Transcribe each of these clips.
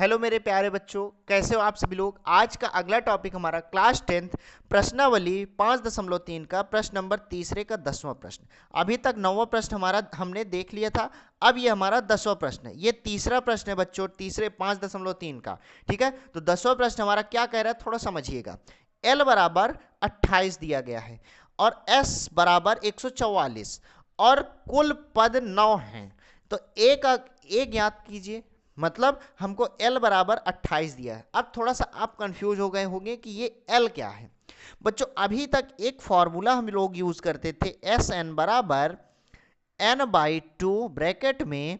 Hello मेरे प्यारे बच्चों, कैसे हो आप सभी लोग। आज का अगला टॉपिक हमारा क्लास 10th प्रश्नावली 5.3 का प्रश्न नंबर तीसरे का 10वां प्रश्न। अभी तक 9वां प्रश्न हमारा हमने देख लिया था। अब ये हमारा 10वां प्रश्न है। ये तीसरा प्रश्न है बच्चों, तीसरे 5.3 का। ठीक है, तो 10वां प्रश्न हमारा क्या कह रहा है थोड़ा समझिएगा। L बराबर 28 दिया गया है और S बराबर 144 और कुल पद 9 हैं। तो एक ज्ञात कीजिए। मतलब हमको L बराबर 28 दिया है। अब थोड़ा सा आप कंफ्यूज हो गए होंगे कि ये L क्या है। बच्चों अभी तक एक फॉर्मूला हम लोग यूज करते थे, SN बराबर n/2 ब्रैकेट में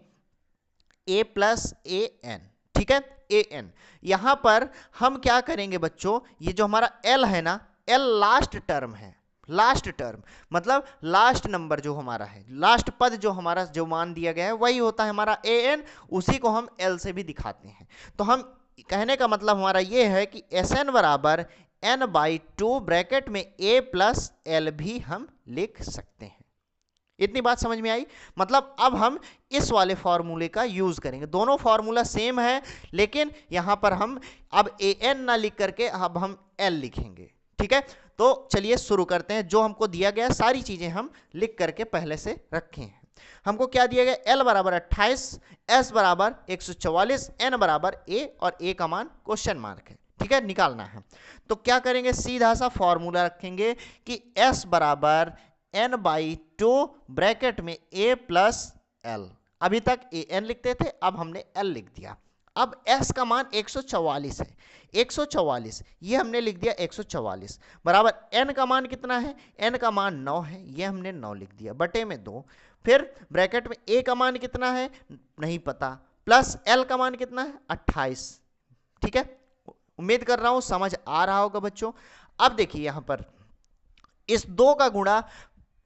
A प्लस AN। ठीक है, AN। यहां पर हम क्या करेंगे बच्चों, ये जो हमारा L है ना, L लास्ट टर्म है। लास्ट टर्म मतलब लास्ट नंबर जो हमारा है, लास्ट पद जो हमारा जो मान दिया गया है वही होता है हमारा AN। उसी को हम L से भी दिखाते हैं। तो हम कहने का मतलब हमारा ये है कि SN बराबर n/2 ब्रैकेट में A प्लस L भी हम लिख सकते हैं। इतनी बात समझ में आई। मतलब अब हम इस वाले फॉर्मूले का यूज करेंगे। दोनों फॉर्मूला सेम है, लेकिन यहां पर हम अब AN ना लिख करके अब हम L लिखेंगे। ठीक है, तो चलिए शुरू करते हैं। जो हमको दिया गया सारी चीजें हम लिख करके पहले से रखे हैं। हमको क्या दिया गया, L बराबर 28, S बराबर 144, N बराबर A और A का मान क्वेश्चन मार्क है। ठीक है, निकालना है। तो क्या करेंगे, सीधा सा फॉर्मूला रखेंगे कि S बराबर n/2 ब्रैकेट में A प्लस L। अभी तक AN लिखते थे, अब हमने L लिख दिया। अब S का मान 144 है। 144 ये हमने लिख दिया 144 बराबर N का मान कितना है, N का मान 9 है, ये हमने 9 लिख दिया बटे में 2। फिर ब्रैकेट में A का मान कितना है नहीं पता, प्लस L का मान कितना है 28। ठीक है, उम्मीद कर रहा हूं समझ आ रहा होगा बच्चों। अब देखिए यहां पर इस 2 का गुणा,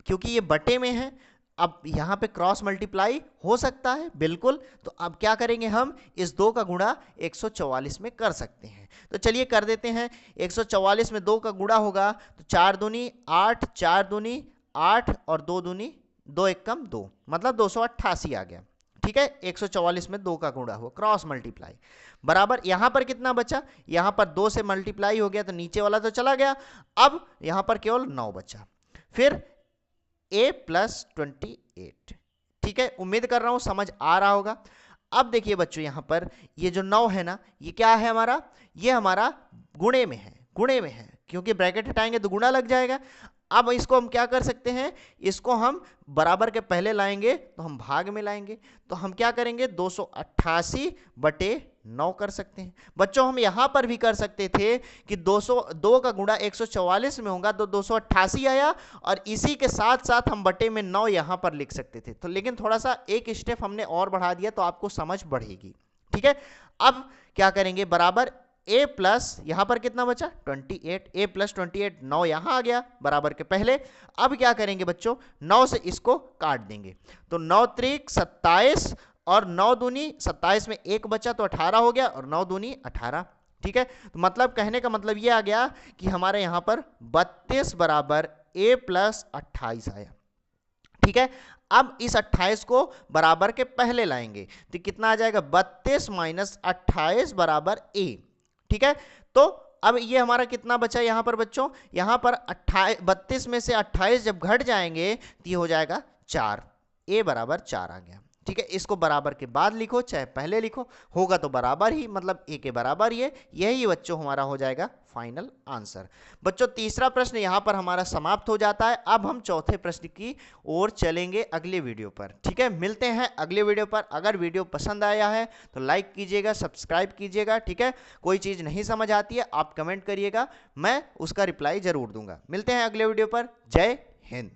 क्योंकि ये बटे में है, अब यहां पे क्रॉस मल्टीप्लाई हो सकता है बिल्कुल। तो अब क्या करेंगे, हम इस 2 का गुणा 144 में कर सकते हैं। तो चलिए कर देते हैं। 144 में 2 का गुणा होगा तो 4 दूनी 8, 4 दूनी 8 और 2 दूनी 2 एकम 2, मतलब 288 आ गया। ठीक है, 144 में 2 का गुणा हुआ, क्रॉस मल्टीप्लाई बराबर यहां पर कितना बचा, यहां पर 2 से मल्टीप्लाई हो गया तो नीचे वाला तो चला गया। अब यहां पर केवल 9 बचा। फिर A प्लस 28। ठीक है, उम्मीद कर रहा हूं समझ आ रहा होगा। अब देखिए बच्चों यहां पर ये जो 9 है ना, ये क्या है हमारा, ये हमारा गुणे में है। गुणे में है क्योंकि ब्रैकेट हटाएंगे तो गुणा लग जाएगा। अब इसको हम क्या कर सकते हैं, इसको हम बराबर के पहले लाएंगे तो हम भाग में लाएंगे। तो हम क्या करेंगे, 288 बटे 9 कर सकते हैं। बच्चों हम यहां पर भी कर सकते थे कि 202 का गुणा 144 में होगा तो 288 आया, और इसी के साथ साथ हम बटे में 9 यहां पर लिख सकते थे। तो लेकिन थोड़ा सा एक स्टेप हमने और बढ़ा दिया तो आपको समझ बढ़ेगी। ठीक है, अब क्या करेंगे, बराबर A प्लस यहां पर कितना बचा 28, A प्लस 28, 9 यहां आ गया बराबर के पहले। अब क्या करेंगे बच्चों, 9 से इसको काट देंगे तो 9 त्रिक 27 और 9 दूनी 27 में 1 बचा तो 18 हो गया और 9 दूनी 18। ठीक है, तो मतलब कहने का मतलब ये आ गया कि हमारे यहां पर 32 बराबर A प्लस 28 आया। ठीक है, अब इस 28 को बराबर के पहले लाएंगे तो कितना आ जाएगा, 32 माइनस 28 बराबर A। ठीक है, तो अब ये हमारा कितना बचा यहां पर बच्चों, यहां पर 32 में से 28 जब घट जाएंगे तो ये हो जाएगा 4। A बराबर 4 आ गया। ठीक है, इसको बराबर के बाद लिखो चाहे पहले लिखो, होगा तो बराबर ही, मतलब A के बराबर ही है। यही बच्चों हमारा हो जाएगा फाइनल आंसर। बच्चों तीसरा प्रश्न यहां पर हमारा समाप्त हो जाता है। अब हम चौथे प्रश्न की ओर चलेंगे अगले वीडियो पर। ठीक है, मिलते हैं अगले वीडियो पर। अगर वीडियो पसंद आया है तो लाइक कीजिएगा, सब्सक्राइब कीजिएगा। ठीक है, कोई चीज नहीं समझ आती है आप कमेंट करिएगा, मैं उसका रिप्लाई जरूर दूंगा। मिलते हैं अगले वीडियो पर। जय हिंद।